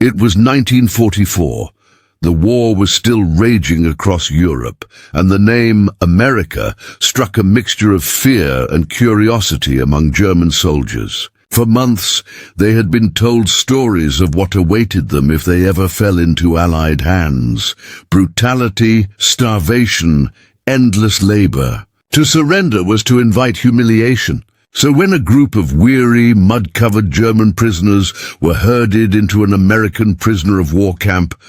It was 1944. The war was still raging across Europe, and the name America struck a mixture of fear and curiosity among German soldiers. For months, they had been told stories of what awaited them if they ever fell into Allied hands. Brutality, starvation, endless labor. To surrender was to invite humiliation. So when a group of weary, mud-covered German prisoners were herded into an American prisoner of war camp,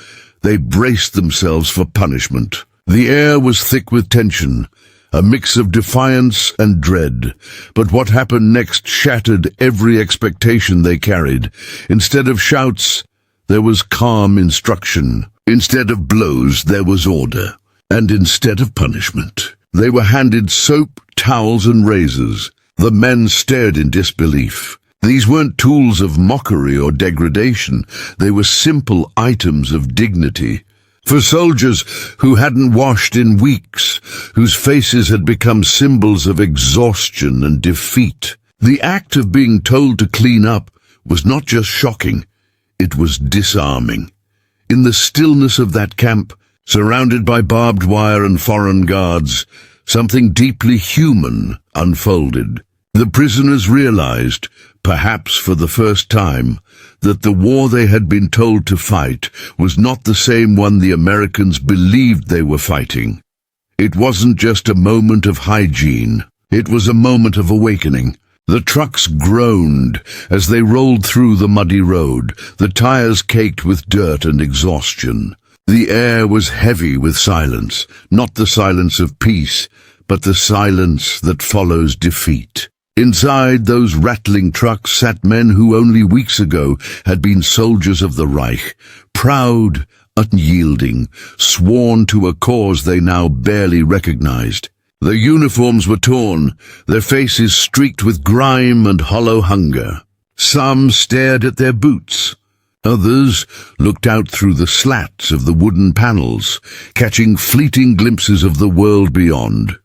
they braced themselves for punishment. The air was thick with tension, a mix of defiance and dread. But what happened next shattered every expectation they carried. Instead of shouts, there was calm instruction. Instead of blows, there was order. And instead of punishment, they were handed soap, towels, and razors. The men stared in disbelief. These weren't tools of mockery or degradation. They were simple items of dignity. For soldiers who hadn't washed in weeks, whose faces had become symbols of exhaustion and defeat. The act of being told to clean up was not just shocking, it was disarming. In the stillness of that camp, surrounded by barbed wire and foreign guards, something deeply human unfolded. The prisoners realized, perhaps for the first time, that the war they had been told to fight was not the same one the Americans believed they were fighting. It wasn't just a moment of hygiene, it was a moment of awakening. The trucks groaned as they rolled through the muddy road, the tires caked with dirt and exhaustion. The air was heavy with silence, not the silence of peace, but the silence that follows defeat. Inside those rattling trucks sat men who only weeks ago had been soldiers of the Reich, proud, unyielding, sworn to a cause they now barely recognized. Their uniforms were torn, their faces streaked with grime and hollow hunger. Some stared at their boots. Others looked out through the slats of the wooden panels, catching fleeting glimpses of the world beyond.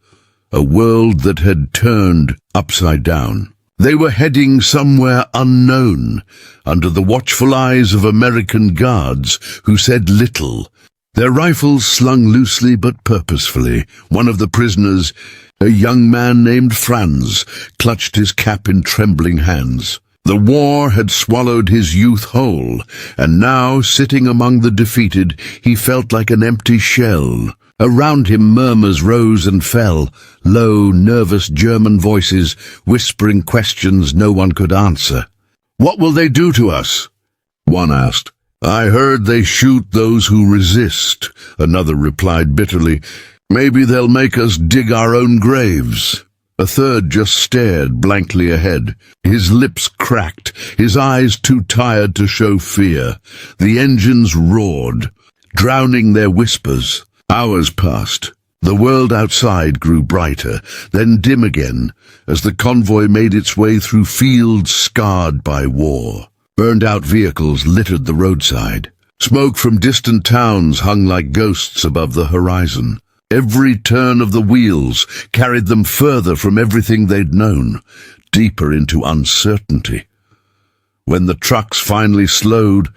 A world that had turned upside down. They were heading somewhere unknown, under the watchful eyes of American guards who said little, their rifles slung loosely but purposefully. One of the prisoners, a young man named Franz, clutched his cap in trembling hands. The war had swallowed his youth whole, and now, sitting among the defeated, he felt like an empty shell. Around him murmurs rose and fell, low, nervous German voices whispering questions no one could answer. "What will they do to us?" one asked. "I heard they shoot those who resist," another replied bitterly. "Maybe they'll make us dig our own graves." A third just stared blankly ahead, his lips cracked, his eyes too tired to show fear. The engines roared, drowning their whispers. Hours passed. The world outside grew brighter, then dim again, as the convoy made its way through fields scarred by war. Burned-out vehicles littered the roadside. Smoke from distant towns hung like ghosts above the horizon. Every turn of the wheels carried them further from everything they'd known, deeper into uncertainty. When the trucks finally slowed,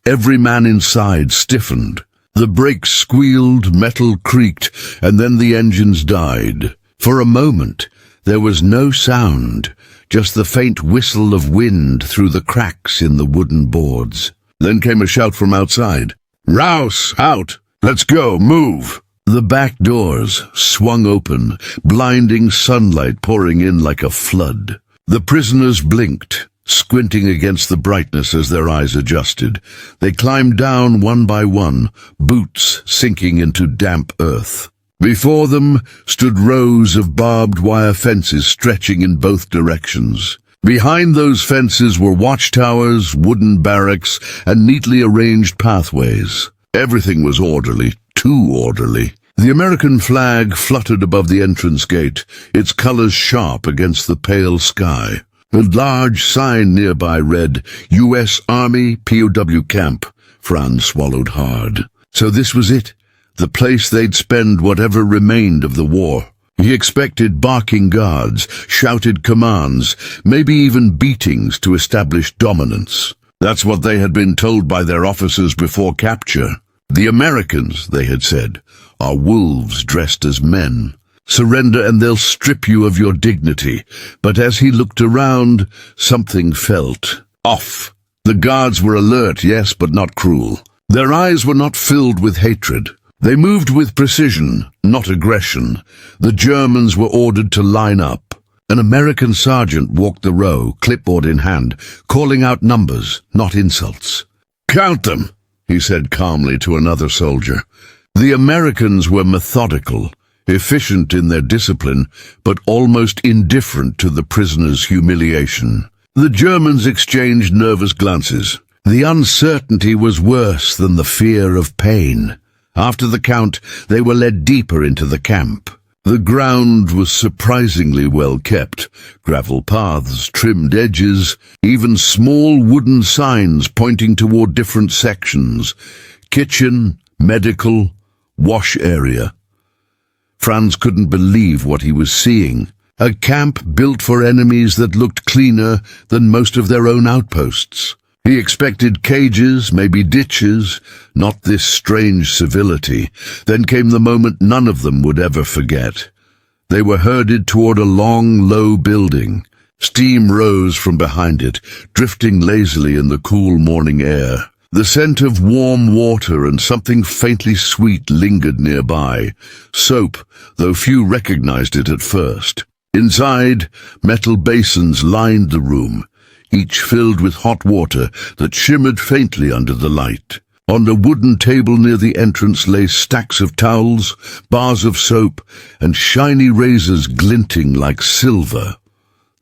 every man inside stiffened. The brakes squealed, metal creaked, and then the engines died. For a moment, there was no sound, just the faint whistle of wind through the cracks in the wooden boards. Then came a shout from outside. "Raus! Out! Let's go! Move!" The back doors swung open, blinding sunlight pouring in like a flood. The prisoners blinked, squinting against the brightness as their eyes adjusted. They climbed down one by one, boots sinking into damp earth. Before them stood rows of barbed wire fences stretching in both directions. Behind those fences were watchtowers, wooden barracks, and neatly arranged pathways. Everything was orderly, too orderly. The American flag fluttered above the entrance gate, its colors sharp against the pale sky. A large sign nearby read, U.S. Army POW Camp. Franz swallowed hard. So this was it, the place they'd spend whatever remained of the war. He expected barking guards, shouted commands, maybe even beatings to establish dominance. That's what they had been told by their officers before capture. The Americans, they had said, are wolves dressed as men. Surrender and they'll strip you of your dignity. But as he looked around, something felt off. The guards were alert, yes, but not cruel. Their eyes were not filled with hatred. They moved with precision, not aggression. The Germans were ordered to line up. An American sergeant walked the row, clipboard in hand, calling out numbers, not insults. "Count them," he said calmly to another soldier. The Americans were methodical, efficient in their discipline, but almost indifferent to the prisoners' humiliation. The Germans exchanged nervous glances. The uncertainty was worse than the fear of pain. After the count, they were led deeper into the camp. The ground was surprisingly well kept. Gravel paths, trimmed edges, even small wooden signs pointing toward different sections. Kitchen, medical, wash area. Franz couldn't believe what he was seeing. A camp built for enemies that looked cleaner than most of their own outposts. He expected cages, maybe ditches, not this strange civility. Then came the moment none of them would ever forget. They were herded toward a long, low building. Steam rose from behind it, drifting lazily in the cool morning air. The scent of warm water and something faintly sweet lingered nearby. Soap, though few recognized it at first. Inside, metal basins lined the room, each filled with hot water that shimmered faintly under the light. On a wooden table near the entrance lay stacks of towels, bars of soap, and shiny razors glinting like silver.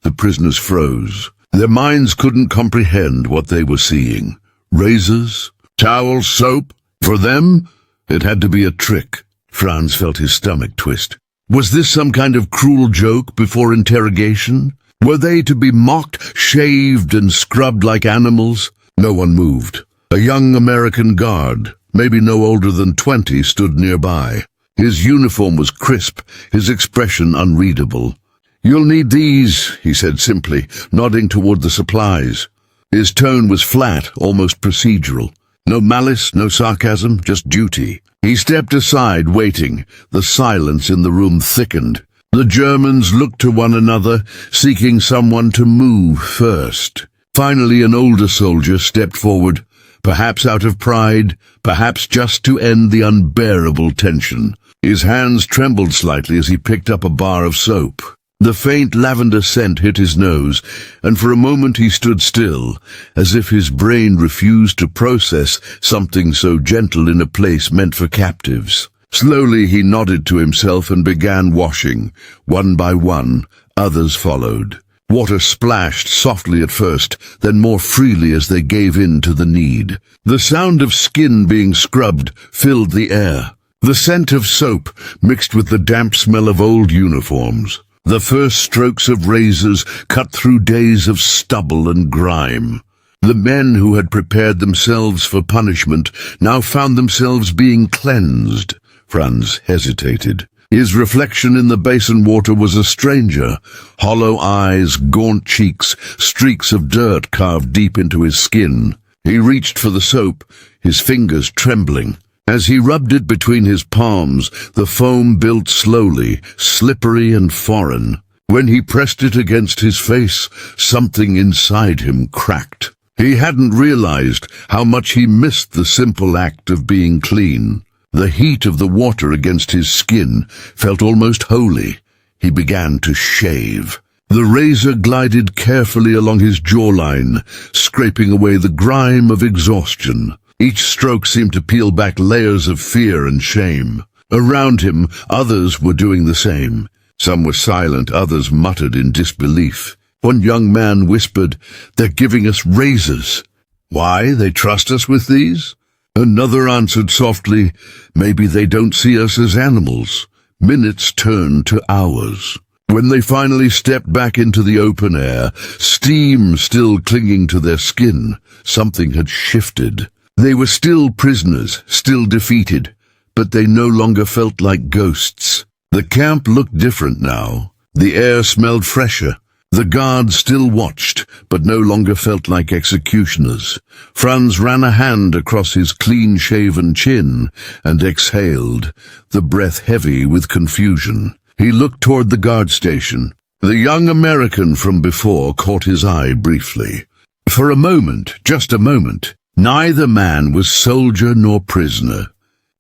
The prisoners froze. Their minds couldn't comprehend what they were seeing. Razors? Towels? Soap? For them, it had to be a trick. Franz felt his stomach twist. Was this some kind of cruel joke before interrogation? Were they to be mocked, shaved, and scrubbed like animals? No one moved. A young American guard, maybe no older than 20, stood nearby. His uniform was crisp, his expression unreadable. "You'll need these," he said simply, nodding toward the supplies. His tone was flat, almost procedural. No malice, no sarcasm, just duty. He stepped aside, waiting. The silence in the room thickened. The Germans looked to one another, seeking someone to move first. Finally, an older soldier stepped forward, perhaps out of pride, perhaps just to end the unbearable tension. His hands trembled slightly as he picked up a bar of soap. The faint lavender scent hit his nose, and for a moment he stood still, as if his brain refused to process something so gentle in a place meant for captives. Slowly he nodded to himself and began washing. One by one, others followed. Water splashed softly at first, then more freely as they gave in to the need. The sound of skin being scrubbed filled the air. The scent of soap mixed with the damp smell of old uniforms. The first strokes of razors cut through days of stubble and grime. The men who had prepared themselves for punishment now found themselves being cleansed. Franz hesitated. His reflection in the basin water was a stranger. Hollow eyes, gaunt cheeks, streaks of dirt carved deep into his skin. He reached for the soap, his fingers trembling. As he rubbed it between his palms, the foam built slowly, slippery and foreign. When he pressed it against his face, something inside him cracked. He hadn't realized how much he missed the simple act of being clean. The heat of the water against his skin felt almost holy. He began to shave. The razor glided carefully along his jawline, scraping away the grime of exhaustion. Each stroke seemed to peel back layers of fear and shame. Around him, others were doing the same. Some were silent, others muttered in disbelief. One young man whispered, "They're giving us razors." "Why? They trust us with these?" Another answered softly, "Maybe they don't see us as animals." Minutes turned to hours. When they finally stepped back into the open air, steam still clinging to their skin, something had shifted. They were still prisoners, still defeated, but they no longer felt like ghosts. The camp looked different now. The air smelled fresher. The guards still watched, but no longer felt like executioners. Franz ran a hand across his clean-shaven chin and exhaled, the breath heavy with confusion. He looked toward the guard station. The young American from before caught his eye briefly. For a moment, just a moment, neither man was soldier nor prisoner.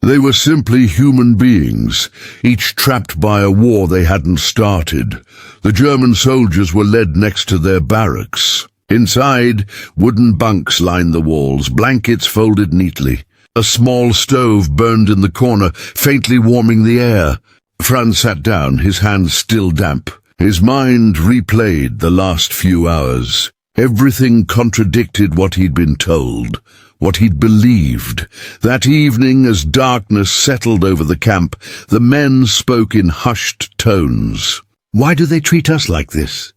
They were simply human beings, each trapped by a war they hadn't started. The German soldiers were led next to their barracks. Inside, wooden bunks lined the walls, blankets folded neatly. A small stove burned in the corner, faintly warming the air. Franz sat down, his hands still damp. His mind replayed the last few hours. Everything contradicted what he'd been told, what he'd believed. That evening, as darkness settled over the camp, the men spoke in hushed tones. "Why do they treat us like this?"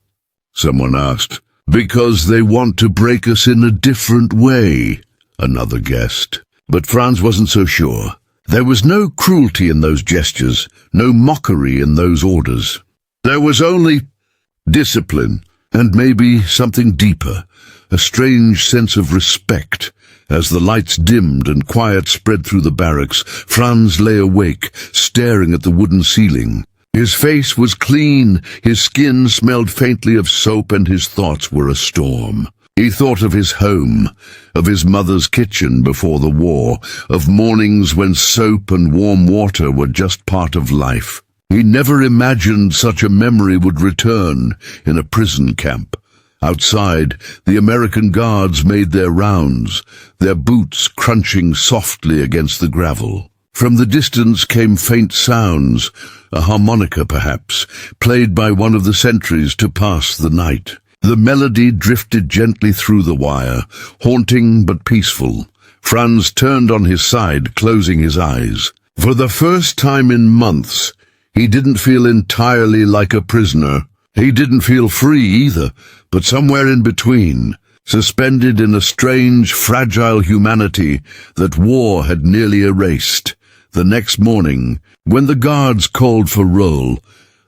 someone asked. "Because they want to break us in a different way," another guessed. But Franz wasn't so sure. There was no cruelty in those gestures, no mockery in those orders. There was only discipline, and maybe something deeper, a strange sense of respect. As the lights dimmed and quiet spread through the barracks, Franz lay awake, staring at the wooden ceiling. His face was clean, his skin smelled faintly of soap, and his thoughts were a storm. He thought of his home, of his mother's kitchen before the war, of mornings when soap and warm water were just part of life. He never imagined such a memory would return in a prison camp. Outside, the American guards made their rounds, their boots crunching softly against the gravel. From the distance came faint sounds, a harmonica perhaps, played by one of the sentries to pass the night. The melody drifted gently through the wire, haunting but peaceful. Franz turned on his side, closing his eyes. For the first time in months, he didn't feel entirely like a prisoner. He didn't feel free either, but somewhere in between, suspended in a strange, fragile humanity that war had nearly erased. The next morning, when the guards called for roll,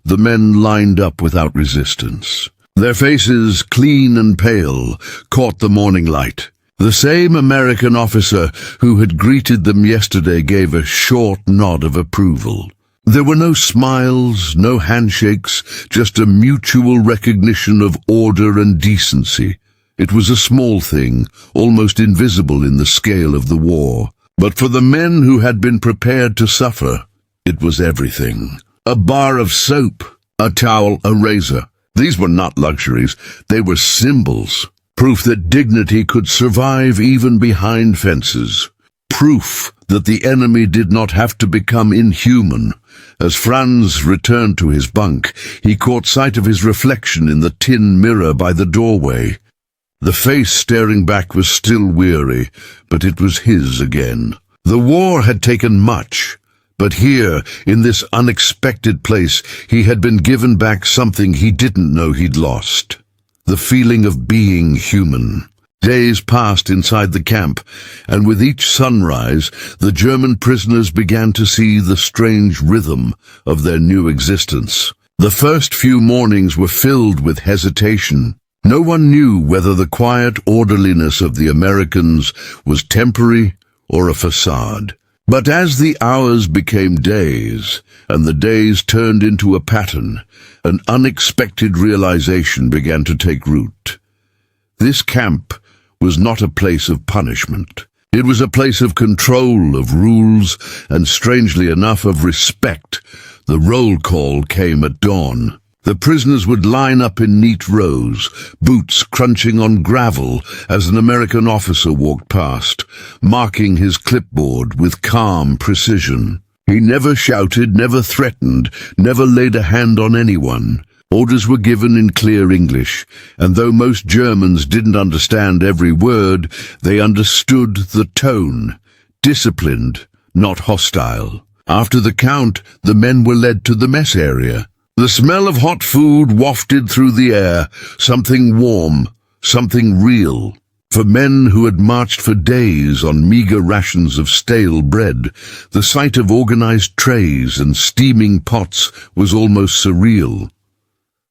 the men lined up without resistance. Their faces, clean and pale, caught the morning light. The same American officer who had greeted them yesterday gave a short nod of approval. There were no smiles, no handshakes, just a mutual recognition of order and decency. It was a small thing, almost invisible in the scale of the war. But for the men who had been prepared to suffer, it was everything. A bar of soap, a towel, a razor. These were not luxuries, they were symbols. Proof that dignity could survive even behind fences. Proof that the enemy did not have to become inhuman. As Franz returned to his bunk, he caught sight of his reflection in the tin mirror by the doorway. The face staring back was still weary, but it was his again. The war had taken much, but here, in this unexpected place, he had been given back something he didn't know he'd lost. The feeling of being human. Days passed inside the camp, and with each sunrise, the German prisoners began to see the strange rhythm of their new existence. The first few mornings were filled with hesitation. No one knew whether the quiet orderliness of the Americans was temporary or a facade. But as the hours became days, and the days turned into a pattern, an unexpected realization began to take root. This camp was not a place of punishment. It was a place of control, of rules, and strangely enough, of respect. The roll call came at dawn. The prisoners would line up in neat rows, boots crunching on gravel as an American officer walked past, marking his clipboard with calm precision. He never shouted, never threatened, never laid a hand on anyone. Orders were given in clear English, and though most Germans didn't understand every word, they understood the tone. Disciplined, not hostile. After the count, the men were led to the mess area. The smell of hot food wafted through the air, something warm, something real. For men who had marched for days on meager rations of stale bread, the sight of organized trays and steaming pots was almost surreal.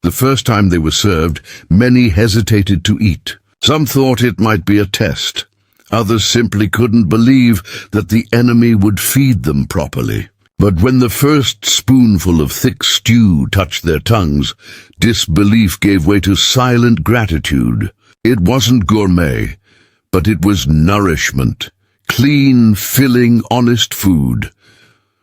The first time they were served, many hesitated to eat. Some thought it might be a test. Others simply couldn't believe that the enemy would feed them properly. But when the first spoonful of thick stew touched their tongues, disbelief gave way to silent gratitude. It wasn't gourmet, but it was nourishment. Clean, filling, honest food.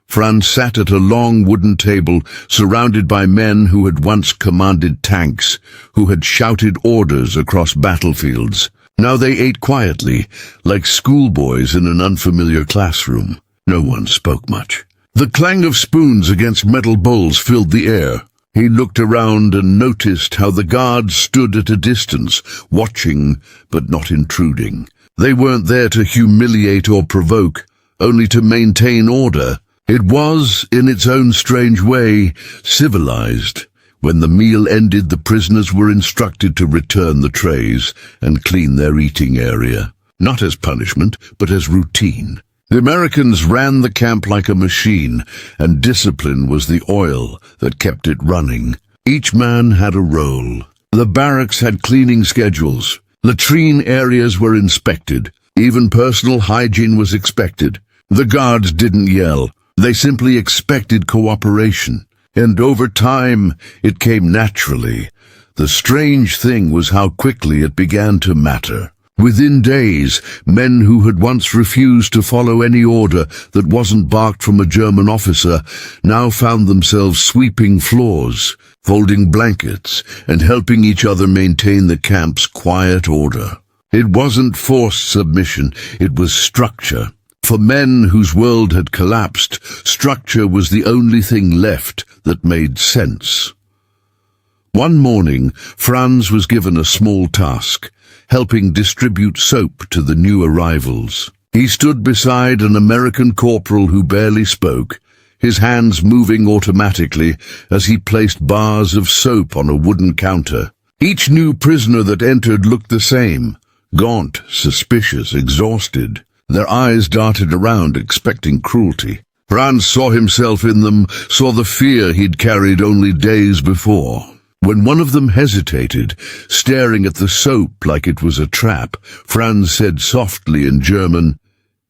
Franz sat at a long wooden table, surrounded by men who had once commanded tanks, who had shouted orders across battlefields. Now they ate quietly, like schoolboys in an unfamiliar classroom. No one spoke much. The clang of spoons against metal bowls filled the air. He looked around and noticed how the guards stood at a distance, watching but not intruding. They weren't there to humiliate or provoke, only to maintain order. It was, in its own strange way, civilized. When the meal ended, the prisoners were instructed to return the trays and clean their eating area. Not as punishment, but as routine. The Americans ran the camp like a machine, and discipline was the oil that kept it running. Each man had a role. The barracks had cleaning schedules. Latrine areas were inspected. Even personal hygiene was expected. The guards didn't yell. They simply expected cooperation. And over time, it came naturally. The strange thing was how quickly it began to matter. Within days, men who had once refused to follow any order that wasn't barked from a German officer now found themselves sweeping floors, folding blankets, and helping each other maintain the camp's quiet order. It wasn't forced submission, it was structure. For men whose world had collapsed, structure was the only thing left that made sense. One morning, Franz was given a small task, helping distribute soap to the new arrivals. He stood beside an American corporal who barely spoke, his hands moving automatically as he placed bars of soap on a wooden counter. Each new prisoner that entered looked the same, gaunt, suspicious, exhausted. Their eyes darted around, expecting cruelty. Franz saw himself in them, saw the fear he'd carried only days before. When one of them hesitated, staring at the soap like it was a trap, Franz said softly in German,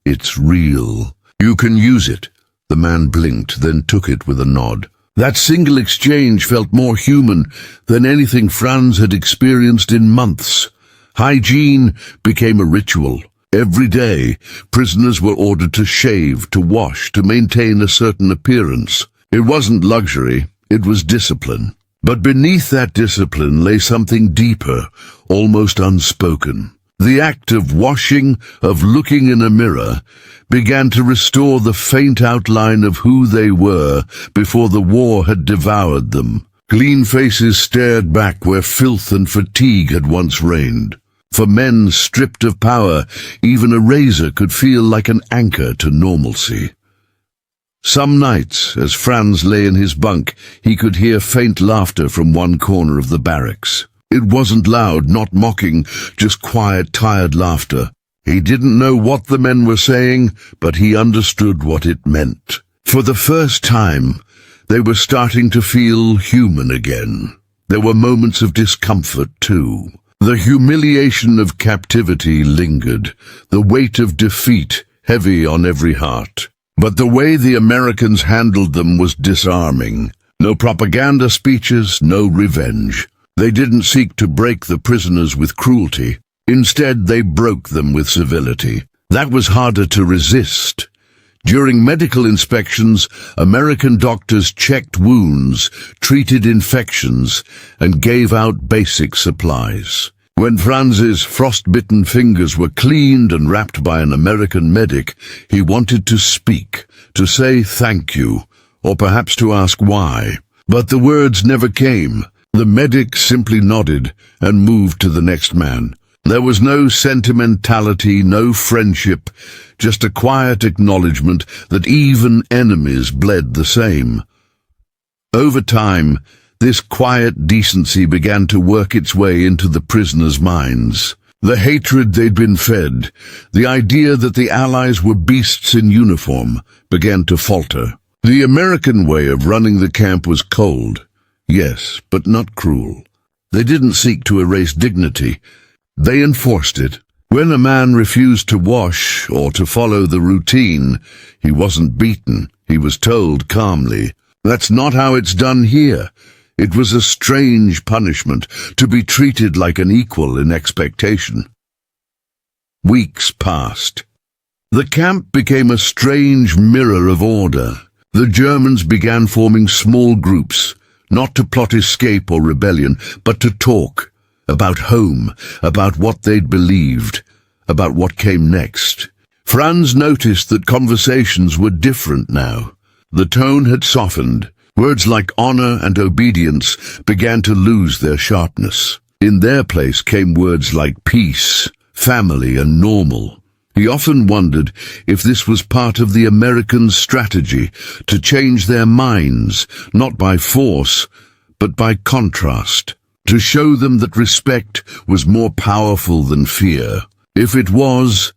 "It's real. You can use it." The man blinked, then took it with a nod. That single exchange felt more human than anything Franz had experienced in months. Hygiene became a ritual. Every day, prisoners were ordered to shave, to wash, to maintain a certain appearance. It wasn't luxury, it was discipline. But beneath that discipline lay something deeper, almost unspoken. The act of washing, of looking in a mirror, began to restore the faint outline of who they were before the war had devoured them. Clean faces stared back where filth and fatigue had once reigned. For men stripped of power, even a razor could feel like an anchor to normalcy. Some nights, as Franz lay in his bunk, he could hear faint laughter from one corner of the barracks. It wasn't loud, not mocking, just quiet, tired laughter. He didn't know what the men were saying, but he understood what it meant. For the first time, they were starting to feel human again. There were moments of discomfort, too. The humiliation of captivity lingered, the weight of defeat heavy on every heart. But the way the Americans handled them was disarming. No propaganda speeches, no revenge. They didn't seek to break the prisoners with cruelty. Instead, they broke them with civility. That was harder to resist. During medical inspections, American doctors checked wounds, treated infections, and gave out basic supplies. When Franz's frost-bitten fingers were cleaned and wrapped by an American medic, he wanted to speak, to say thank you, or perhaps to ask why. But the words never came. The medic simply nodded and moved to the next man. There was no sentimentality, no friendship, just a quiet acknowledgement that even enemies bled the same. Over time, this quiet decency began to work its way into the prisoners' minds. The hatred they'd been fed, the idea that the Allies were beasts in uniform, began to falter. The American way of running the camp was cold. Yes, but not cruel. They didn't seek to erase dignity. They enforced it. When a man refused to wash or to follow the routine, he wasn't beaten. He was told calmly, "That's not how it's done here." It was a strange punishment, to be treated like an equal in expectation. Weeks passed. The camp became a strange mirror of order. The Germans began forming small groups, not to plot escape or rebellion, but to talk about home, about what they'd believed, about what came next. Franz noticed that conversations were different now. The tone had softened. Words like honor and obedience began to lose their sharpness. In their place came words like peace, family, and normal. He often wondered if this was part of the Americans' strategy to change their minds, not by force, but by contrast, to show them that respect was more powerful than fear. If it was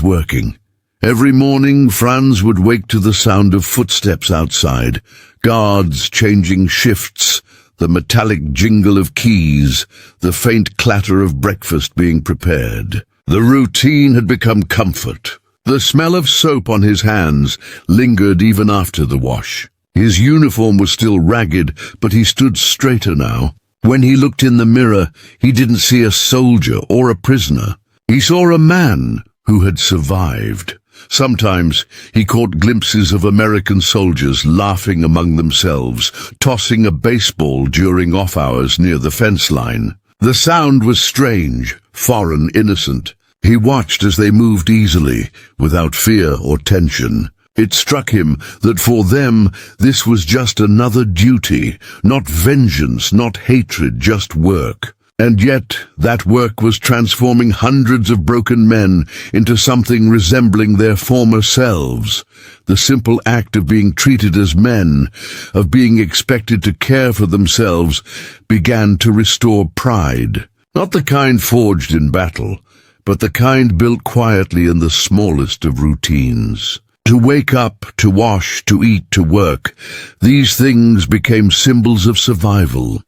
working. Every morning Franz would wake to the sound of footsteps outside, guards changing shifts, the metallic jingle of keys, the faint clatter of breakfast being prepared. The routine had become comfort. The smell of soap on his hands lingered even after the wash. His uniform was still ragged, but he stood straighter now. When he looked in the mirror, he didn't see a soldier or a prisoner. He saw a man who had survived. Sometimes he caught glimpses of American soldiers laughing among themselves, tossing a baseball during off hours near the fence line. The sound was strange, foreign, innocent. He watched as they moved easily, without fear or tension. It struck him that for them this was just another duty, not vengeance, not hatred, just work. And yet that work was transforming hundreds of broken men into something resembling their former selves. The simple act of being treated as men, of being expected to care for themselves, began to restore pride. Not the kind forged in battle, but the kind built quietly in the smallest of routines. To wake up, to wash, to eat, to work, these things became symbols of survival.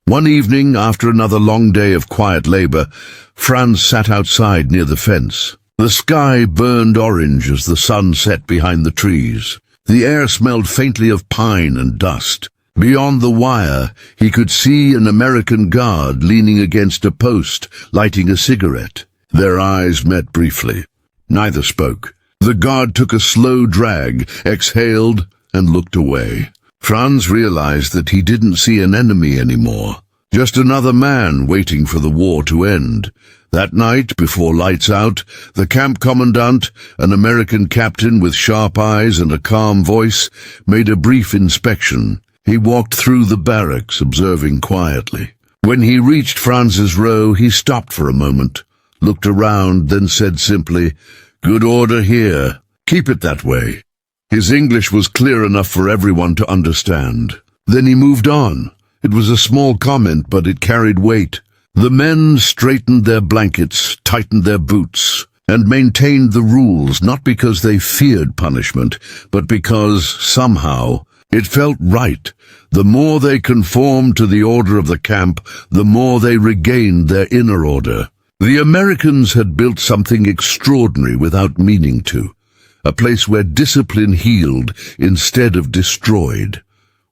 One evening, after another long day of quiet labor, Franz sat outside near the fence. The sky burned orange as the sun set behind the trees. The air smelled faintly of pine and dust. Beyond the wire, he could see an American guard leaning against a post, lighting a cigarette. Their eyes met briefly. Neither spoke. The guard took a slow drag, exhaled, and looked away. Franz realized that he didn't see an enemy anymore, just another man waiting for the war to end. That night, before lights out, the camp commandant, an American captain with sharp eyes and a calm voice, made a brief inspection. He walked through the barracks, observing quietly. When he reached Franz's row, he stopped for a moment, looked around, then said simply, "Good order here. Keep it that way." His English was clear enough for everyone to understand. Then he moved on. It was a small comment, but it carried weight. The men straightened their blankets, tightened their boots, and maintained the rules, not because they feared punishment, but because, somehow, it felt right. The more they conformed to the order of the camp, the more they regained their inner order. The Americans had built something extraordinary without meaning to. A place where discipline healed instead of destroyed.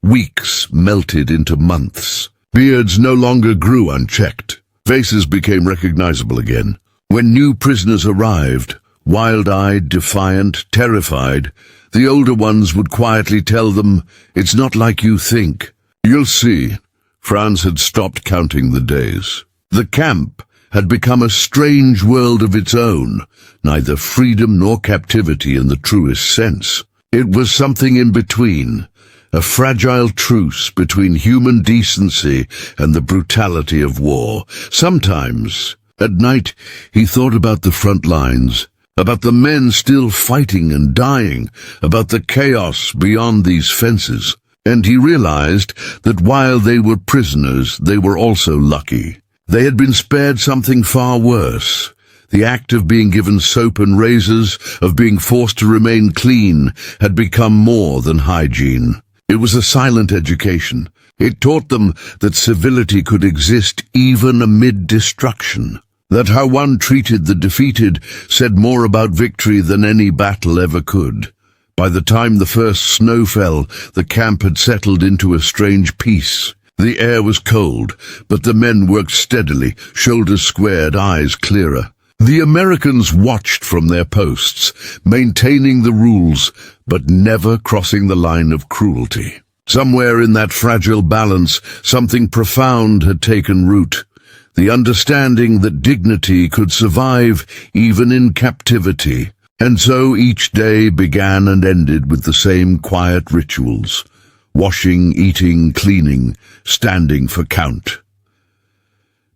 Weeks melted into months. Beards no longer grew unchecked. Faces became recognizable again. When new prisoners arrived, wild-eyed, defiant, terrified, the older ones would quietly tell them, "It's not like you think." You'll see. Franz had stopped counting the days. The camp had become a strange world of its own, neither freedom nor captivity in the truest sense. It was something in between, a fragile truce between human decency and the brutality of war. Sometimes, at night, he thought about the front lines, about the men still fighting and dying, about the chaos beyond these fences, and he realized that while they were prisoners, they were also lucky. They had been spared something far worse. The act of being given soap and razors, of being forced to remain clean, had become more than hygiene. It was a silent education, It taught them that civility could exist even amid destruction, that how one treated the defeated said more about victory than any battle ever could. By the time the first snow fell, the camp had settled into a strange peace. The air was cold, but the men worked steadily, shoulders squared, eyes clearer. The Americans watched from their posts, maintaining the rules, but never crossing the line of cruelty. Somewhere in that fragile balance, something profound had taken root. The understanding that dignity could survive even in captivity. And so each day began and ended with the same quiet rituals. Washing, eating, cleaning, standing for count.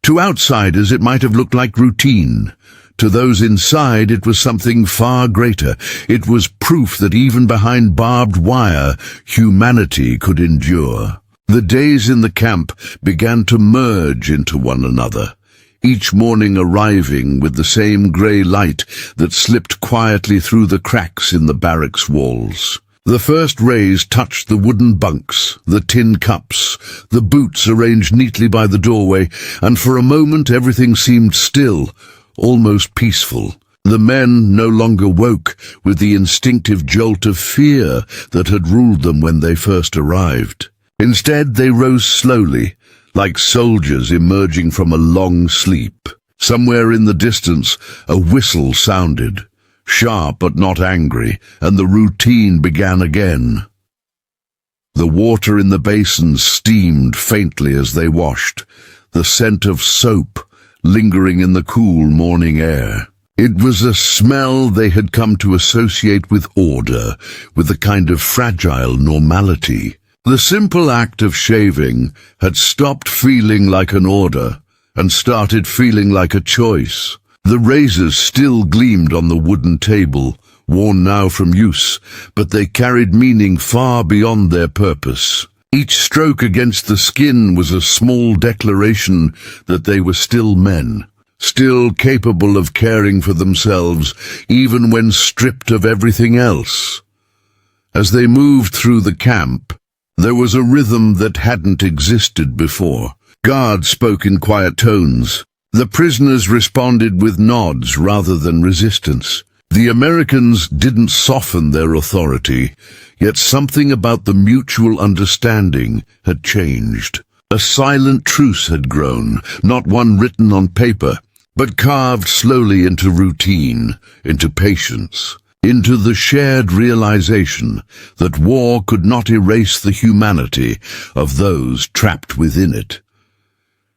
To outsiders it might have looked like routine. To those inside it was something far greater. It was proof that even behind barbed wire, humanity could endure. The days in the camp began to merge into one another, each morning arriving with the same grey light that slipped quietly through the cracks in the barracks walls. The first rays touched the wooden bunks, the tin cups, the boots arranged neatly by the doorway, and for a moment everything seemed still, almost peaceful. The men no longer woke with the instinctive jolt of fear that had ruled them when they first arrived. Instead, they rose slowly, like soldiers emerging from a long sleep. Somewhere in the distance, a whistle sounded, sharp but not angry, and the routine began again. The water in the basins steamed faintly as they washed, the scent of soap lingering in the cool morning air. It was a smell they had come to associate with order, with a kind of fragile normality. The simple act of shaving had stopped feeling like an order and started feeling like a choice. The razors still gleamed on the wooden table, worn now from use, but they carried meaning far beyond their purpose. Each stroke against the skin was a small declaration that they were still men, still capable of caring for themselves, even when stripped of everything else. As they moved through the camp, there was a rhythm that hadn't existed before. Guards spoke in quiet tones. The prisoners responded with nods rather than resistance. The Americans didn't soften their authority, yet something about the mutual understanding had changed. A silent truce had grown, not one written on paper, but carved slowly into routine, into patience, into the shared realization that war could not erase the humanity of those trapped within it.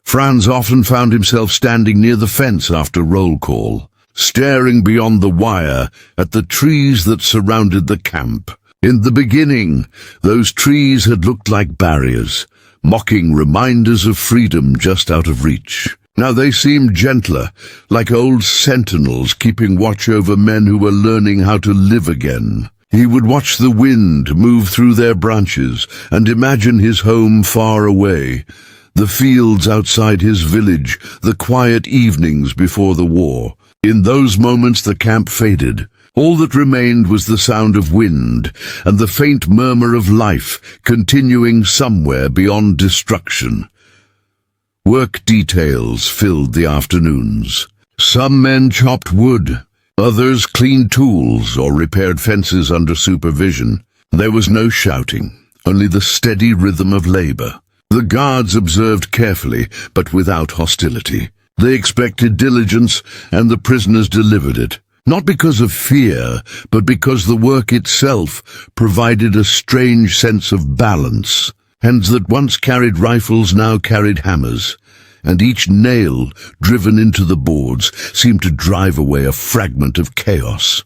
Franz often found himself standing near the fence after roll call, staring beyond the wire at the trees that surrounded the camp. In the beginning, those trees had looked like barriers, mocking reminders of freedom just out of reach. Now they seemed gentler, like old sentinels keeping watch over men who were learning how to live again. He would watch the wind move through their branches and imagine his home far away, the fields outside his village, the quiet evenings before the war. In those moments the camp faded. All that remained was the sound of wind and the faint murmur of life continuing somewhere beyond destruction. Work details filled the afternoons. Some men chopped wood, others cleaned tools or repaired fences under supervision. There was no shouting, only the steady rhythm of labor. The guards observed carefully, but without hostility. They expected diligence, and the prisoners delivered it. Not because of fear, but because the work itself provided a strange sense of balance. Hands that once carried rifles now carried hammers, and each nail driven into the boards seemed to drive away a fragment of chaos.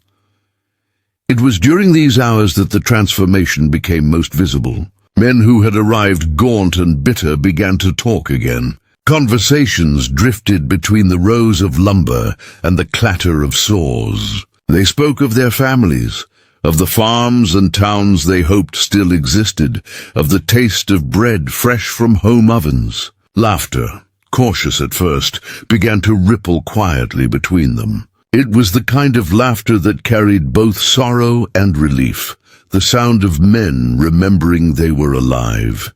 It was during these hours that the transformation became most visible. Men who had arrived gaunt and bitter began to talk again. Conversations drifted between the rows of lumber and the clatter of saws. They spoke of their families, of the farms and towns they hoped still existed, of the taste of bread fresh from home ovens. Laughter, cautious at first, began to ripple quietly between them. It was the kind of laughter that carried both sorrow and relief, the sound of men remembering they were alive.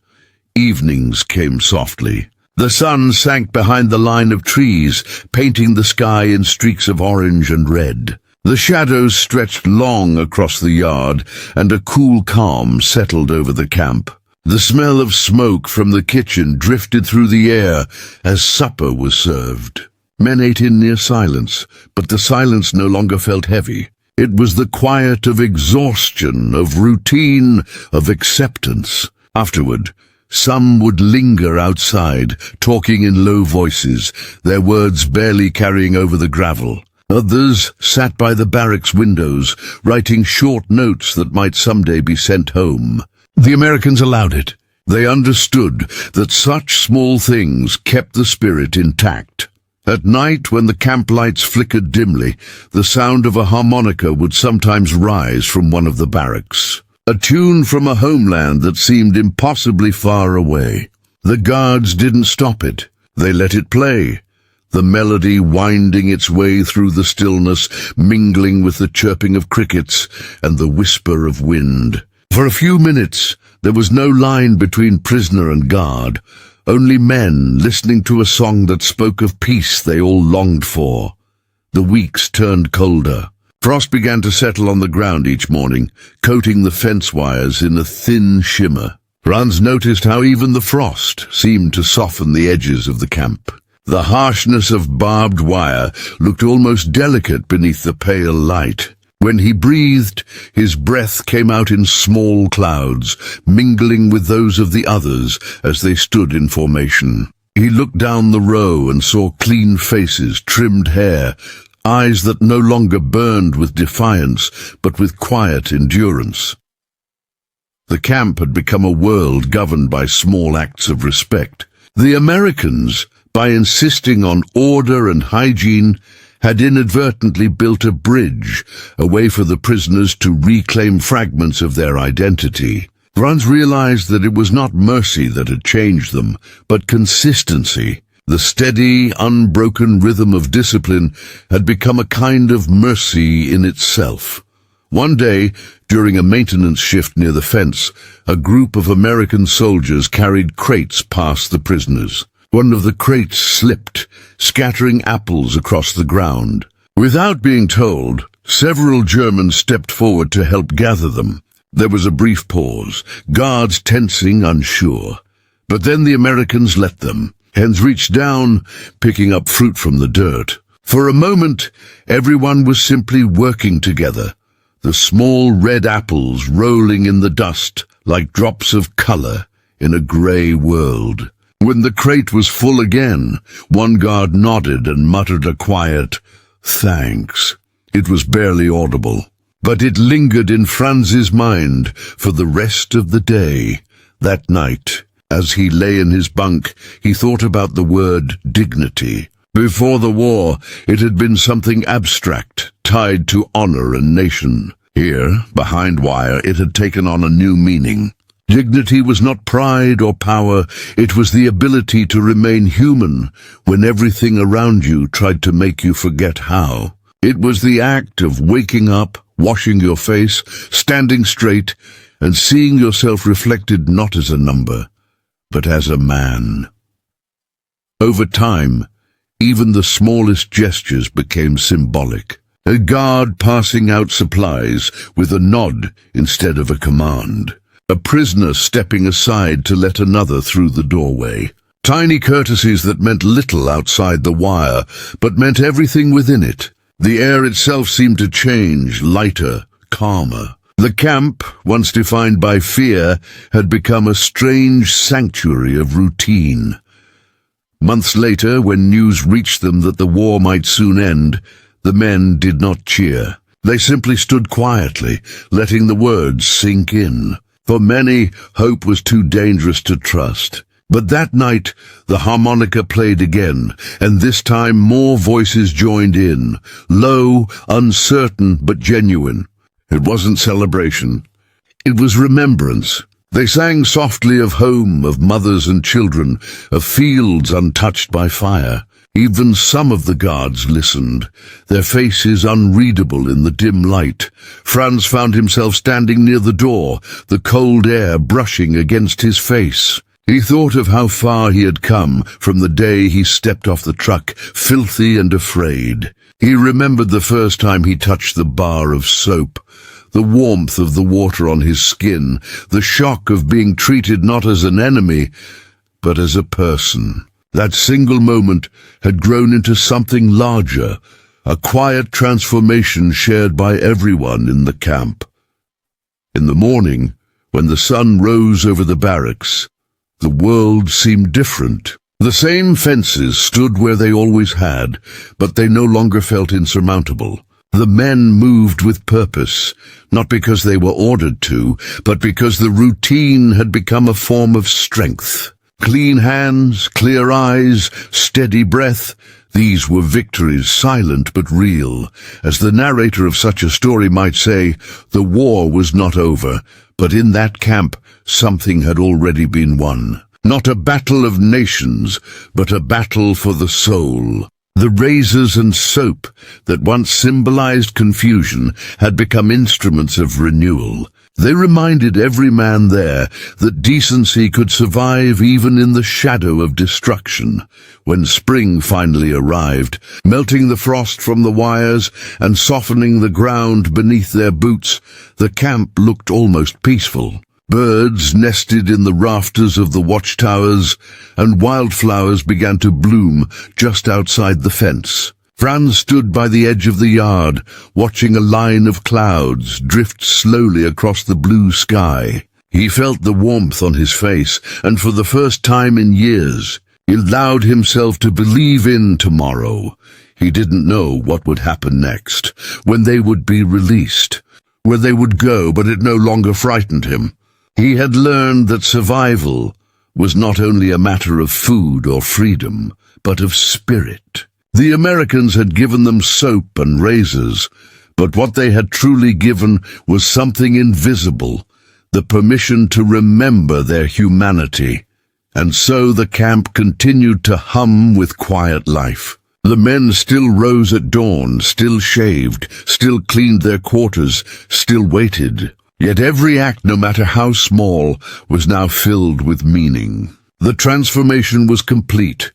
Evenings came softly. The sun sank behind the line of trees, painting the sky in streaks of orange and red. The shadows stretched long across the yard, and a cool calm settled over the camp. The smell of smoke from the kitchen drifted through the air as supper was served. Men ate in near silence, but the silence no longer felt heavy. It was the quiet of exhaustion, of routine, of acceptance. Afterward, some would linger outside, talking in low voices, their words barely carrying over the gravel. Others sat by the barracks windows, writing short notes that might someday be sent home. The Americans allowed it. They understood that such small things kept the spirit intact. At night, when the camp lights flickered dimly, the sound of a harmonica would sometimes rise from one of the barracks. A tune from a homeland that seemed impossibly far away. The guards didn't stop it. They let it play, the melody winding its way through the stillness, mingling with the chirping of crickets and the whisper of wind. For a few minutes, there was no line between prisoner and guard, only men listening to a song that spoke of peace they all longed for. The weeks turned colder. Frost began to settle on the ground each morning, coating the fence wires in a thin shimmer. Franz noticed how even the frost seemed to soften the edges of the camp. The harshness of barbed wire looked almost delicate beneath the pale light. When he breathed, his breath came out in small clouds, mingling with those of the others as they stood in formation. He looked down the row and saw clean faces, trimmed hair, eyes that no longer burned with defiance, but with quiet endurance. The camp had become a world governed by small acts of respect. The Americans, by insisting on order and hygiene, had inadvertently built a bridge, a way for the prisoners to reclaim fragments of their identity. Franz realized that it was not mercy that had changed them, but consistency. The steady, unbroken rhythm of discipline had become a kind of mercy in itself. One day, during a maintenance shift near the fence, a group of American soldiers carried crates past the prisoners. One of the crates slipped, scattering apples across the ground. Without being told, several Germans stepped forward to help gather them. There was a brief pause, guards tensing, unsure. But then the Americans let them. Hands reached down, picking up fruit from the dirt. For a moment, everyone was simply working together, the small red apples rolling in the dust like drops of color in a gray world. When the crate was full again, one guard nodded and muttered a quiet, "Thanks." It was barely audible, but it lingered in Franz's mind for the rest of the day. That night, as he lay in his bunk, he thought about the word dignity. Before the war, it had been something abstract, tied to honor and nation. Here, behind wire, it had taken on a new meaning. Dignity was not pride or power, it was the ability to remain human when everything around you tried to make you forget how. It was the act of waking up, washing your face, standing straight, and seeing yourself reflected not as a number, but as a man. Over time, even the smallest gestures became symbolic. A guard passing out supplies with a nod instead of a command. A prisoner stepping aside to let another through the doorway. Tiny courtesies that meant little outside the wire, but meant everything within it. The air itself seemed to change, lighter, calmer. The camp, once defined by fear, had become a strange sanctuary of routine. Months later, when news reached them that the war might soon end, the men did not cheer. They simply stood quietly, letting the words sink in. For many, hope was too dangerous to trust. But that night, the harmonica played again, and this time more voices joined in, low, uncertain, but genuine. It wasn't celebration. It was remembrance. They sang softly of home, of mothers and children, of fields untouched by fire. Even some of the guards listened, their faces unreadable in the dim light. Franz found himself standing near the door, the cold air brushing against his face. He thought of how far he had come from the day he stepped off the truck, filthy and afraid. He remembered the first time he touched the bar of soap, the warmth of the water on his skin, the shock of being treated not as an enemy, but as a person. That single moment had grown into something larger, a quiet transformation shared by everyone in the camp. In the morning, when the sun rose over the barracks, the world seemed different. The same fences stood where they always had, but they no longer felt insurmountable. The men moved with purpose, not because they were ordered to, but because the routine had become a form of strength. Clean hands, clear eyes, steady breath, these were victories, silent but real. As the narrator of such a story might say, the war was not over, but in that camp something had already been won. Not a battle of nations, but a battle for the soul. The razors and soap that once symbolized confusion had become instruments of renewal. They reminded every man there that decency could survive even in the shadow of destruction. When spring finally arrived, melting the frost from the wires and softening the ground beneath their boots, the camp looked almost peaceful. Birds nested in the rafters of the watchtowers, and wildflowers began to bloom just outside the fence. Franz stood by the edge of the yard, watching a line of clouds drift slowly across the blue sky. He felt the warmth on his face, and for the first time in years, he allowed himself to believe in tomorrow. He didn't know what would happen next, when they would be released, where they would go, but it no longer frightened him. He had learned that survival was not only a matter of food or freedom, but of spirit. The Americans had given them soap and razors, but what they had truly given was something invisible, the permission to remember their humanity. And so the camp continued to hum with quiet life. The men still rose at dawn, still shaved, still cleaned their quarters, still waited. Yet every act, no matter how small, was now filled with meaning. The transformation was complete.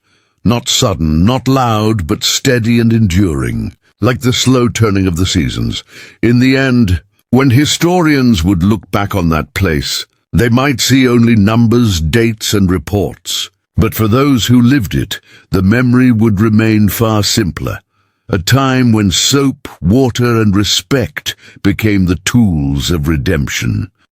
Not sudden, not loud, but steady and enduring, like the slow turning of the seasons. In the end, when historians would look back on that place, they might see only numbers, dates, and reports. But for those who lived it, the memory would remain far simpler. A time when soap, water, and respect became the tools of redemption.